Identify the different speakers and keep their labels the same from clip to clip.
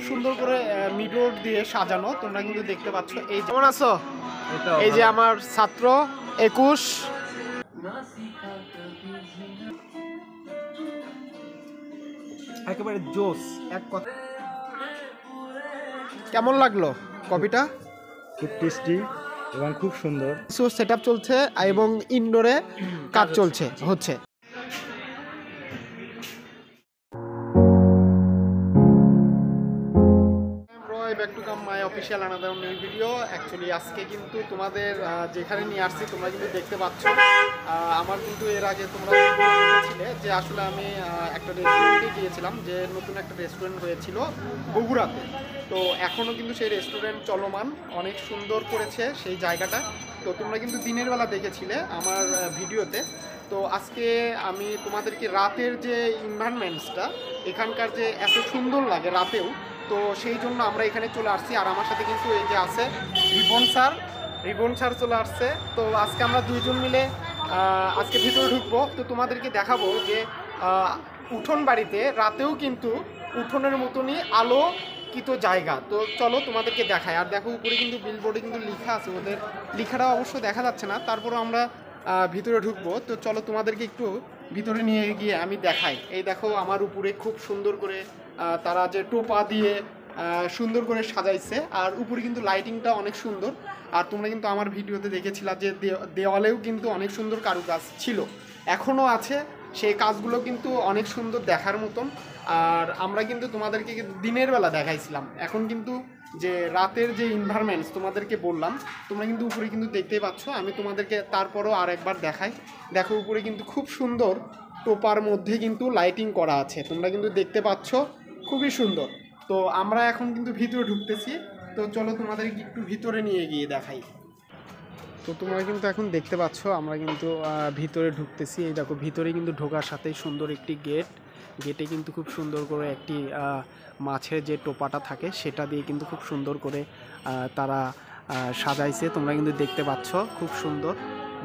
Speaker 1: সুন্দর করে মিডোর দিয়ে সাজানো, তোমরা কিন্তু দেখতে পাচ্ছ। এই যেমন আছো, এই যে আমার ছাত্র 21 একেবারে জোস এক কথা। কেমন লাগলো কপিটা?
Speaker 2: খুব টেস্টি এবং খুব সুন্দর।
Speaker 1: কিছু সেটআপ চলছে এবং ইনডোরে কাজ চলছে হচ্ছে। Back to come my official another new video. Actually আজকে কিন্তু তোমাদের যেখানে নিয়ে আসছি তোমরা কিন্তু দেখতে পাচ্ছ, আমার কিন্তু এর আগে তোমরা দেখেছিলে যে আসলে আমি একটা রেস্টুরেন্টে গিয়েছিলাম, যে নতুন একটা রেস্টুরেন্ট হয়েছিল বগুড়াতে। তো এখনও কিন্তু সেই রেস্টুরেন্ট চলমান, অনেক সুন্দর করেছে সেই জায়গাটা। তো তোমরা কিন্তু দিনের বেলা দেখেছিলে আমার ভিডিওতে। তো আজকে আমি তোমাদেরকে রাতের যে এনভায়রনমেন্টসটা, এখানকার যে এত সুন্দর লাগে রাতেও, তো সেই জন্য আমরা এখানে চলে আসছি। আর আমার সাথে কিন্তু এই যে আছে রিবন স্যার চলে আসছে। তো আজকে আমরা দুইজন মিলে আজকে ভিতরে ঢুকবো। তো তোমাদেরকে দেখাবো যে উঠোন বাড়িতে রাতেও কিন্তু উঠোনের মতনই আলোকিত জায়গা। তো চলো তোমাদেরকে দেখাই। আর দেখো উপরে কিন্তু বিলবোর্ডে কিন্তু লেখা আছে, ওদের লেখাটা অবশ্য দেখা যাচ্ছে না, তারপরও আমরা ভিতরে ঢুকবো। তো চলো তোমাদেরকে একটু ভিতরে নিয়ে গিয়ে আমি দেখাই। এই দেখো আমার উপরে খুব সুন্দর করে তারা যে টোপা দিয়ে সুন্দর করে সাজাইছে, আর উপরে কিন্তু লাইটিংটা অনেক সুন্দর। আর তোমরা কিন্তু আমার ভিডিওতে দেখেছিলা যে দেওয়ালেও কিন্তু অনেক সুন্দর কারুকাজ ছিল, এখনও আছে। সেই কাজগুলো কিন্তু অনেক সুন্দর দেখার মতন। আর আমরা কিন্তু তোমাদেরকে দিনের বেলা দেখাইছিলাম, এখন কিন্তু যে রাতের যে এনভায়রনমেন্টস তোমাদেরকে বললাম, তোমরা কিন্তু উপরে কিন্তু দেখতেই পাচ্ছ। আমি তোমাদেরকে তারপরও আরেকবার দেখাই। দেখো উপরে কিন্তু খুব সুন্দর টোপার মধ্যে কিন্তু লাইটিং করা আছে, তোমরা কিন্তু দেখতে পাচ্ছ, খুবই সুন্দর। তো আমরা এখন কিন্তু ভিতরে ঢুকতেছি। তো চলো তোমাদেরকে একটু ভিতরে নিয়ে গিয়ে দেখাই। তো তোমরা কিন্তু এখন দেখতে পাচ্ছ আমরা কিন্তু ভিতরে ঢুকতেছি। এই দেখো ভিতরে কিন্তু ঢোকার সাথেই সুন্দর একটি গেটে কিন্তু খুব সুন্দর করে একটি মাছের যে টোপাটা থাকে সেটা দিয়ে কিন্তু খুব সুন্দর করে তারা সাজাইছে, তোমরা কিন্তু দেখতে পাচ্ছ, খুব সুন্দর।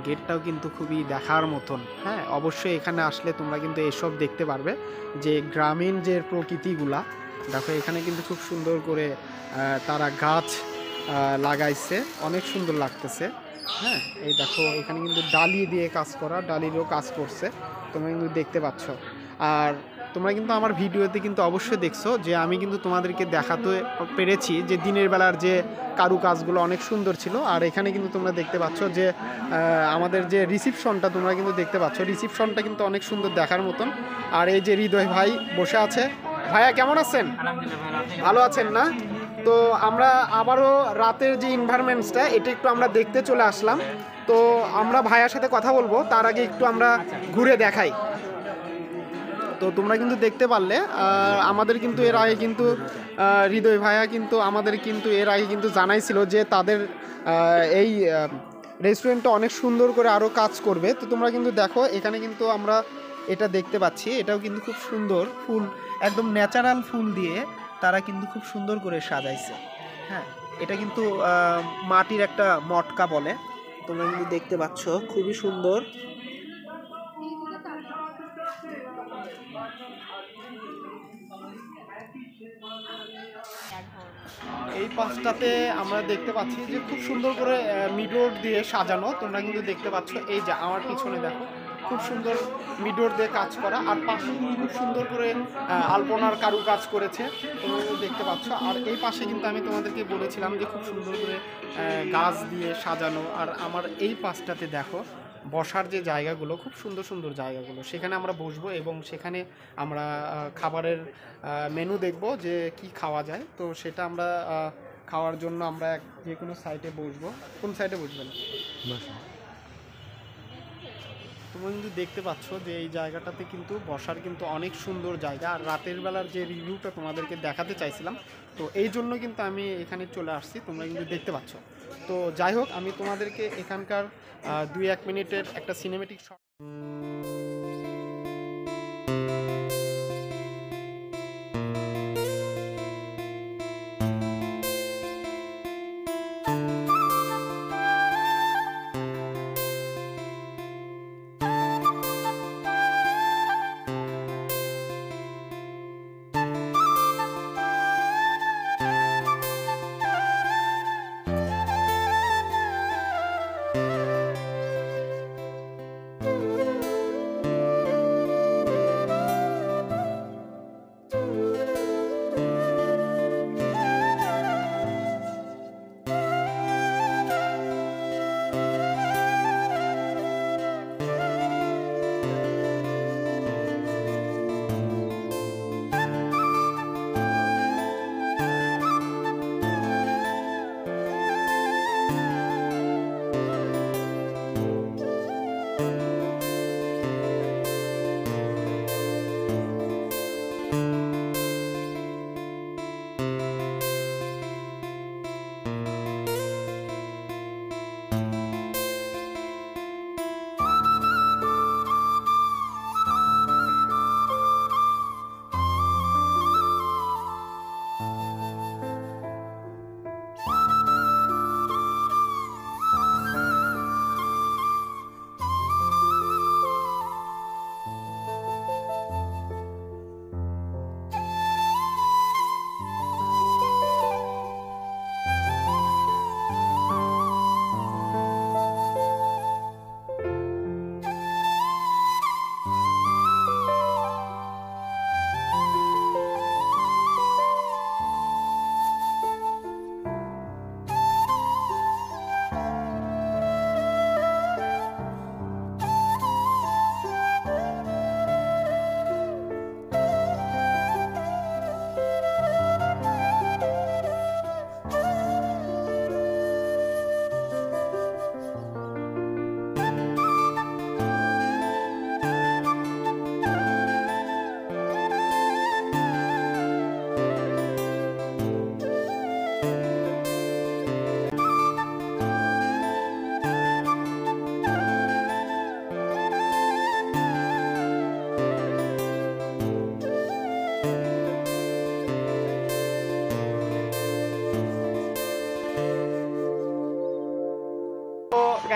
Speaker 1: গেটটাও কিন্তু খুবই দেখার মতন। হ্যাঁ, অবশ্যই এখানে আসলে তোমরা কিন্তু এসব দেখতে পারবে, যে গ্রামীণ যে প্রকৃতিগুলা। দেখো এখানে কিন্তু খুব সুন্দর করে তারা গাছ লাগাইছে, অনেক সুন্দর লাগতেছে। হ্যাঁ, এই দেখো এখানে কিন্তু ডালি দিয়ে কাজ করা, ডালিরও কাজ করছে, তোমরা কিন্তু দেখতে পাচ্ছ। আর তোমরা কিন্তু আমার ভিডিওতে কিন্তু অবশ্যই দেখছো যে আমি কিন্তু তোমাদেরকে দেখাতে পেরেছি যে দিনের বেলার যে কারুকাজগুলো অনেক সুন্দর ছিল। আর এখানে কিন্তু তোমরা দেখতে পাচ্ছ যে আমাদের যে রিসিপশনটা তোমরা কিন্তু দেখতে পাচ্ছ, রিসিপশনটা কিন্তু অনেক সুন্দর দেখার মতন। আর এই যে হৃদয় ভাই বসে আছে। ভাইয়া কেমন আছেন? ভালো আছেন না? তো আমরা আবারও রাতের যে এনভায়রনমেন্টসটা এটা একটু আমরা দেখতে চলে আসলাম। তো আমরা ভাইয়ার সাথে কথা বলবো, তার আগে একটু আমরা ঘুরে দেখাই। তো তোমরা কিন্তু দেখতে পারলে আমাদের কিন্তু এর আগে কিন্তু হৃদয় ভাইয়া কিন্তু আমাদের কিন্তু এর আগে কিন্তু জানাইছিল যে তাদের এই রেস্টুরেন্টটা অনেক সুন্দর করে আরও কাজ করবে। তো তোমরা কিন্তু দেখো এখানে কিন্তু আমরা এটা দেখতে পাচ্ছি, এটাও কিন্তু খুব সুন্দর ফুল, একদম ন্যাচারাল ফুল দিয়ে তারা কিন্তু খুব সুন্দর করে সাজাইছে। হ্যাঁ, এটা কিন্তু মাটির একটা মটকা বলে, তোমরা কিন্তু দেখতে পাচ্ছ, খুবই সুন্দর। এই পাশটাতে আমরা দেখতে পাচ্ছি যে খুব সুন্দর করে মিডোর দিয়ে সাজানো, তোমরা কিন্তু দেখতে পাচ্ছ। এই যে আমার পিছনে দেখো খুব সুন্দর মিডোর দিয়ে কাজ করা, আর পাশে কিন্তু খুব সুন্দর করে আলপনার কাজ করেছে, তোমরা কিন্তু দেখতে পাচ্ছ। আর এই পাশে কিন্তু আমি তোমাদেরকে বলেছিলাম যে খুব সুন্দর করে গাছ দিয়ে সাজানো। আর আমার এই পাশটাতে দেখো বসার যে জায়গাগুলো, খুব সুন্দর সুন্দর জায়গাগুলো, সেখানে আমরা বসবো এবং সেখানে আমরা খাবারের মেনু দেখব যে কি খাওয়া যায়। তো সেটা আমরা খাওয়ার জন্য আমরা যে কোনো সাইটে বসবো। কোন সাইটে বসবেন? তোমরা কিন্তু দেখতে পাচ্ছ যে এই জায়গাটাতে কিন্তু বসার কিন্তু অনেক সুন্দর জায়গা। আর রাতের বেলার যে রিভিউটা তোমাদেরকে দেখাতে চাইছিলাম, তো এই জন্য কিন্তু আমি এখানে চলে আসছি, তোমরা কিন্তু দেখতে পাচ্ছ। তো যাই হোক, আমি তোমাদেরকে এখানকার 2-1 মিনিটের একটা সিনেমেটিক শট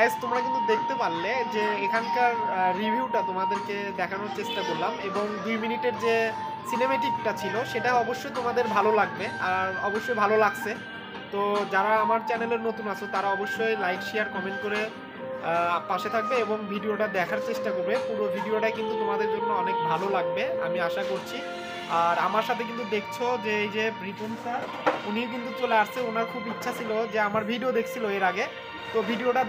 Speaker 1: গাইস তোমরা কিন্তু দেখতে পারলে যে এখানকার রিভিউটা তোমাদেরকে দেখানোর চেষ্টা করলাম, এবং 2 মিনিটের যে সিনেমেটিকটা ছিল সেটা অবশ্যই তোমাদের ভালো লাগবে, আর অবশ্যই ভালো লাগছে। তো যারা আমার চ্যানেলের নতুন আছো তারা অবশ্যই লাইক শেয়ার কমেন্ট করে পাশে থাকবে এবং ভিডিওটা দেখার চেষ্টা করবে। পুরো ভিডিওটা কিন্তু তোমাদের জন্য অনেক ভালো লাগবে আমি আশা করছি। আর আমার সাথে কিন্তু দেখছো যে এই যে রিপন স্যার, উনি কিন্তু চলে আসছে। ওনার খুব ইচ্ছা ছিল যে আমার ভিডিও দেখছিল এর আগে, তো ভিডিওটা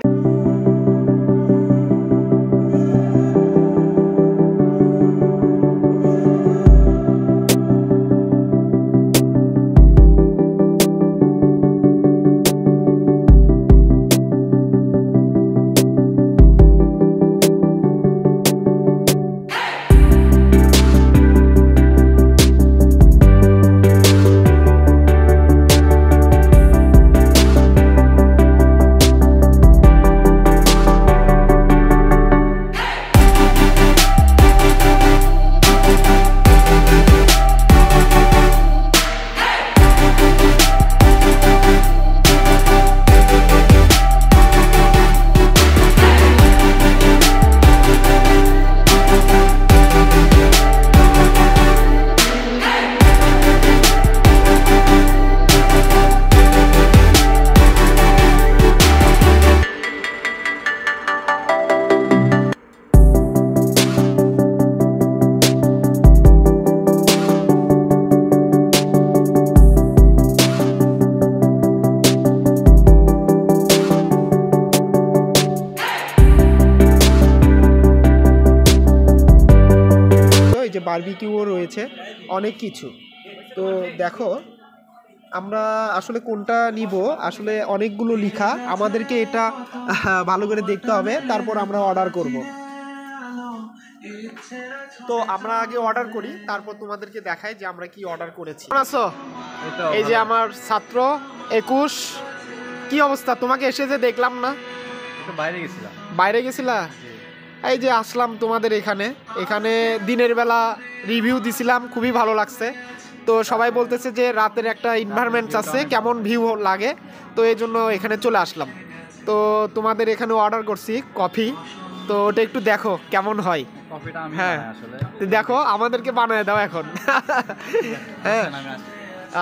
Speaker 1: যে বারবিকিউও রয়েছে, অনেক কিছু। তো দেখো আমরা আসলে কোনটা নিব, আসলে অনেকগুলো লেখা, আমাদেরকে এটা ভালো করে দেখতে হবে, তারপর আমরা অর্ডার করব। তো আমরা আগে অর্ডার করি, তারপর তোমাদেরকে দেখাই যে আমরা কি অর্ডার করেছি। আছো? এই যে আমার ছাত্র 21, কি অবস্থা? তোমাকে এসে যে দেখলাম না, বাইরে গেছিলা? এই যে আসলাম তোমাদের এখানে দিনের বেলা রিভিউ দিছিলাম, খুবই ভালো লাগছে। তো সবাই বলতেছে যে রাতের একটা এনভায়রনমেন্ট আছে, কেমন ভিউ লাগে, তো এই জন্য এখানে চলে আসলাম। তো তোমাদের এখানে অর্ডার করছি কফি, তো ওটা একটু দেখো কেমন হয়। হ্যাঁ দেখো, আমাদেরকে বানায় দাও এখন। হ্যাঁ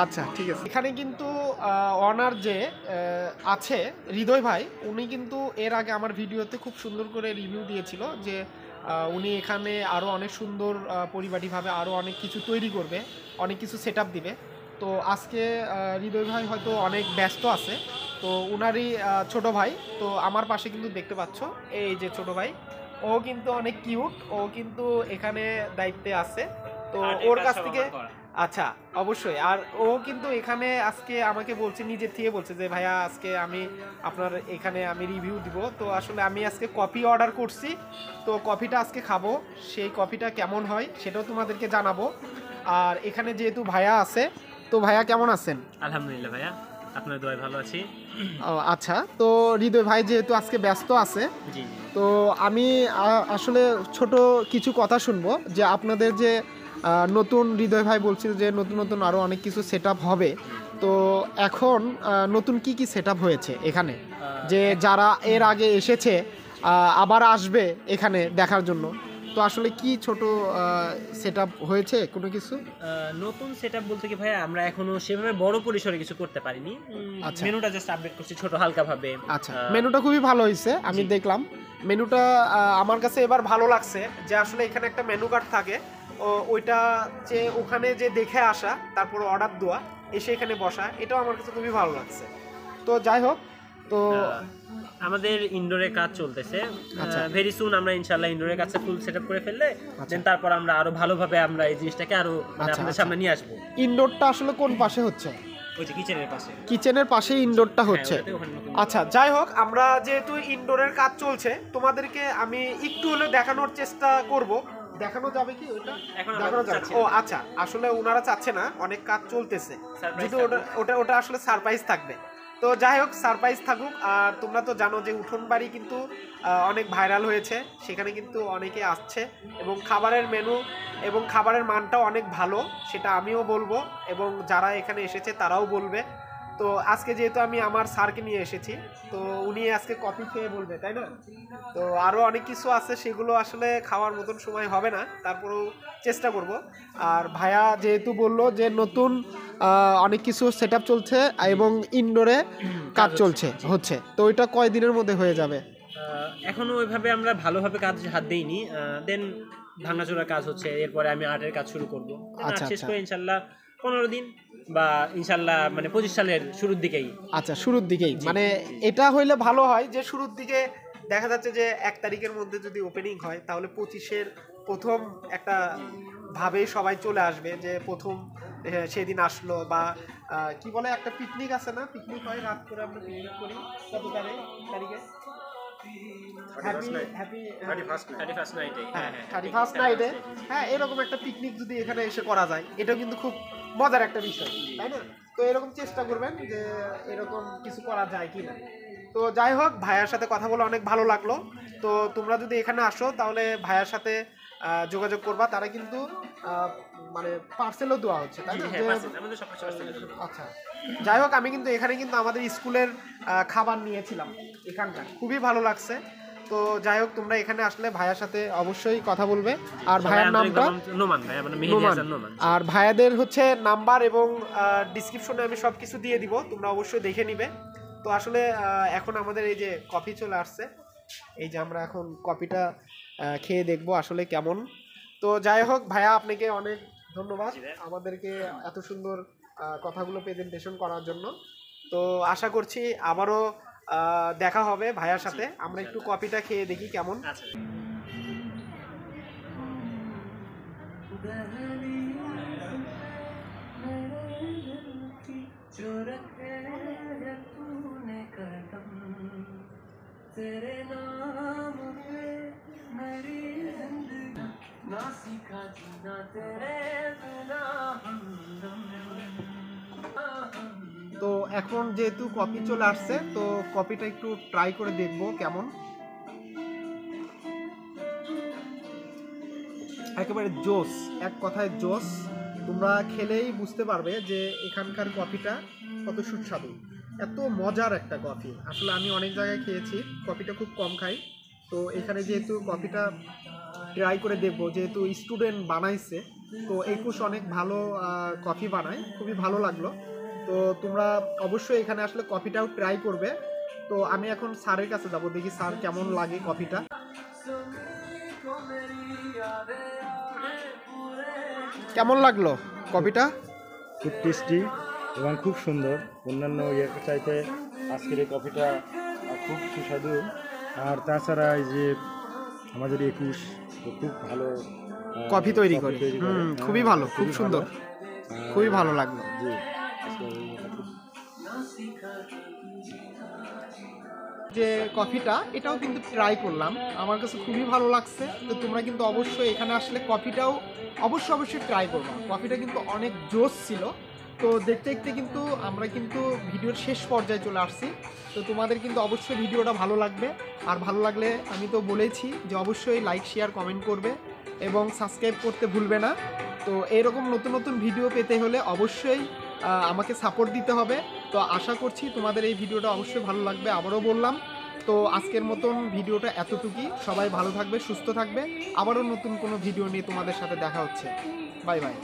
Speaker 1: আচ্ছা ঠিক আছে। এখানে কিন্তু অনার যে আছে হৃদয় ভাই, উনি কিন্তু এর আগে আমার ভিডিওতে খুব সুন্দর করে রিভিউ দিয়েছিল যে উনি এখানে আরও অনেক সুন্দর পরিপাটিভাবে আরও অনেক কিছু তৈরি করবে, অনেক কিছু সেট আপ দিবে। তো আজকে হৃদয় ভাই হয়তো অনেক ব্যস্ত আছে, তো উনারই ছোট ভাই, তো আমার পাশে কিন্তু দেখতে পাচ্ছ এই যে ছোট ভাই, ও কিন্তু অনেক কিউট, ও কিন্তু এখানে দায়িত্বে আছে। তো ওর কাছ থেকে আচ্ছা অবশ্যই, আর ও কিন্তু এখানে আজকে আমাকে বলছে, নিজের থেকে বলছে যে ভাইয়া আজকে আমি আপনার এখানে আমি রিভিউ দিব। তো আসলে আমি আজকে কফি অর্ডার করছি, তো কফিটা আজকে খাবো, সেই কফিটা কেমন হয় সেটাও তোমাদেরকে জানাবো। আর এখানে যেহেতু ভাইয়া আছে, তো ভাইয়া কেমন আছেন?
Speaker 3: আলহামদুলিল্লাহ ভাইয়া, আপনার দোয়ায় ভালো আছি।
Speaker 1: আচ্ছা, তো হৃদয় ভাই যেহেতু আজকে ব্যস্ত আছে,
Speaker 3: জি
Speaker 1: তো আমি আসলে ছোট কিছু কথা শুনবো যে আপনাদের যে নতুন, হৃদয় ভাই বলছিল যে নতুন নতুন আরও অনেক কিছু সেট আপ হবে, তো এখন নতুন কি কি সেট আপ হয়েছে এখানে, যে যারা এর আগে এসেছে আবার আসবে এখানে দেখার জন্য, তো আসলে কি ছোট সেট আপ হয়েছে কোনো কিছু?
Speaker 3: নতুন সেটআপ বলতে কি ভাইয়া, আমরা এখনো সেভাবে বড় পরিসরে কিছু করতে পারিনি।
Speaker 1: আচ্ছা,
Speaker 3: মেনুটা জাস্ট আপডেট করছি ছোট হালকা ভাবে।
Speaker 1: আচ্ছা, মেনুটা খুবই ভালো হয়েছে, আমি দেখলাম মেনুটা। আমার কাছে এবার ভালো লাগছে যে আসলে এখানে একটা মেনু কার্ড থাকে, ওইটা যে ওখানে যে দেখে আসা, তারপর অর্ডার দেওয়া, এসে এখানে বসা, এটাও আমার কাছে খুবই ভালো লাগছে। তো যাই হোক, তো
Speaker 3: আমাদের ইনডোরের কাজ চলতেছে, ভেরি সুন আমরা ইনশাআল্লাহ ইনডোরের কাছে ফুল সেটআপ করে ফেললে দেন তারপর আমরা আরো ভালোভাবে আমরা এই জিনিসটাকে আরো আপনাদের সামনে নিয়ে আসবো।
Speaker 1: ইনডোরটা আসলে কোন পাশে হচ্ছে?
Speaker 3: ওই যে কিচেনের পাশে,
Speaker 1: কিচেনের পাশে ইনডোরটা হচ্ছে। আচ্ছা যাই হোক, আমরা যেহেতু ইনডোরের কাজ চলছে, তোমাদেরকে আমি একটু হলেও দেখানোর চেষ্টা করব। দেখানো যাবে কি ওটা? দেখানো যাবে। ও আচ্ছা, আসলে ওনারা চাচ্ছে না, অনেক কাজ চলতেছে, যদি ওটা আসলে সারপ্রাইজ থাকবে। তো যাই হোক, সারপ্রাইজ থাকুক। আর তোমরা তো জানো যে উঠোন বাড়ি কিন্তু অনেক ভাইরাল হয়েছে, সেখানে কিন্তু অনেকে আসছে, এবং খাবারের মেনু এবং খাবারের মানটাও অনেক ভালো, সেটা আমিও বলবো এবং যারা এখানে এসেছে তারাও বলবে। তো আজকে যেহেতু আমি আমার স্যারকে নিয়ে এসেছি, তো উনি আজকে কফি খেয়ে বলবে, তাই না? তো আরও অনেক কিছু আছে, সেগুলো আসলে খাওয়ার মতন সময় হবে না, তারপরেও চেষ্টা করব। আর ভাইয়া যেহেতু বললো যে নতুন অনেক কিছু সেট আপ চলছে এবং ইনডোরে কাজ হচ্ছে, তো ওইটা কয় দিনের মধ্যে হয়ে যাবে?
Speaker 3: এখনো ওইভাবে আমরা ভালোভাবে কাজ হাত দেইনি, দেন ভাঙাচোরার কাজ হচ্ছে, এরপরে আমি আর্টের কাজ শুরু করবো।
Speaker 1: আচ্ছা,
Speaker 3: শেষ করে ইনশাল্লাহ 15 দিন বা ইনশাল্লাহ মানে 25 সালের শুরুর দিকেই।
Speaker 1: আচ্ছা, শুরুর দিকেই, মানে এটা হইলে ভালো হয় যে শুরুর দিকে দেখা যাচ্ছে যে 1 তারিখের মধ্যে যদি ওপেনিং হয়, তাহলে 25-এর প্রথম একটা ভাবে সবাই চলে আসবে যে প্রথম সেদিন আসলো, বা কি বলে একটা পিকনিক আছে না, পিকনিক হয় রাত করে, আমরা পিকনিক করি কত তারিখে? হ্যাঁ, এরকম একটা পিকনিক যদি এখানে এসে করা যায়, এটা কিন্তু খুব মজার একটা বিষয়, তাই না? তো এরকম চেষ্টা করবেন যে এরকম কিছু করা যায় কিনা। তো যাই হোক, ভাইয়ার সাথে কথা বলে অনেক ভালো লাগলো। তো তোমরা যদি এখানে আসো তাহলে ভাইয়ার সাথে যোগাযোগ করবা, তারা কিন্তু মানে পার্সেলও দেওয়া হচ্ছে, তাই না? আচ্ছা, যাই হোক, আমি কিন্তু এখানে কিন্তু আমাদের স্কুলের খাবার নিয়েছিলাম এখানকার, খুবই ভালো লাগছে। তো যাই হোক, তোমরা এখানে আসলে ভাইয়ার সাথে অবশ্যই কথা বলবে। আর ভাইয়ার নামটা
Speaker 3: নোমান,
Speaker 1: আর ভাইয়াদের হচ্ছে নাম্বার এবং ডিসক্রিপশনে আমি সব কিছু দিয়ে দিব, তোমরা অবশ্যই দেখে নিবে। তো আসলে এখন আমাদের এই যে কফি চলে আসছে, এই যে আমরা এখন কফিটা খেয়ে দেখবো আসলে কেমন। তো যাই হোক ভাইয়া, আপনাকে অনেক ধন্যবাদ আমাদেরকে এত সুন্দর কথাগুলো প্রেজেন্টেশন করার জন্য। তো আশা করছি আবারও দেখা হবে ভাইয়ার সাথে। আমরা একটু কফিটা খেয়ে দেখি কেমন। তো এখন যেহেতু কফি চলে আসছে, তো কফিটা একটু ট্রাই করে দেখবো কেমন। একেবারে জোস, এক কথায় জোস। তোমরা খেলেই বুঝতে পারবে যে এখানকার কফিটা কত সুস্বাদু, এত মজার একটা কফি। আসলে আমি অনেক জায়গায় খেয়েছি, কফিটা খুব কম খাই। তো এখানে যেহেতু কফিটা ট্রাই করে দেখবো, যেহেতু স্টুডেন্ট বানাইছে, তো একুশ অনেক ভালো কফি বানায়, খুবই ভালো লাগলো। তো তোমরা অবশ্যই এখানে আসলে কফিটাও ট্রাই করবে। তো আমি এখন স্যারের কাছে যাবো, দেখি স্যার কেমন লাগে কফিটা। কেমন লাগলো কফিটা?
Speaker 2: খুব টেস্টি এবং খুব সুন্দর, অন্যান্য চাইতে আজকের এই কফিটা খুব সুস্বাদু। আর তাছাড়া এই যে আমাদের 21 খুব ভালো
Speaker 1: কফি তৈরি করে, খুবই ভালো, খুব সুন্দর, খুবই ভালো লাগলো।
Speaker 2: জি,
Speaker 1: যে কফিটা, এটাও কিন্তু ট্রাই করলাম, আমার কাছে খুবই ভালো লাগছে। তো তোমরা কিন্তু অবশ্যই এখানে আসলে কফিটাও অবশ্যই ট্রাই করবা। কফিটা কিন্তু অনেক জোস ছিল। তো দেখতে দেখতে কিন্তু আমরা কিন্তু ভিডিওর শেষ পর্যায়ে চলে আসছি। তো তোমাদের কিন্তু অবশ্যই ভিডিওটা ভালো লাগবে, আর ভালো লাগলে আমি তো বলেছি যে অবশ্যই লাইক, শেয়ার, কমেন্ট করবে এবং সাবস্ক্রাইব করতে ভুলবে না। তো এরকম নতুন নতুন ভিডিও পেতে হলে অবশ্যই আমাকে সাপোর্ট দিতে হবে। তো আশা করছি তোমাদের এই ভিডিওটা অবশ্যই ভালো লাগবে, আবারও বললাম। তো আজকের মতন ভিডিওটা এতটুকুই। সবাই ভালো থাকবে, সুস্থ থাকবে। আবারও নতুন কোনো ভিডিও নিয়ে তোমাদের সাথে দেখা হচ্ছে। Bye bye.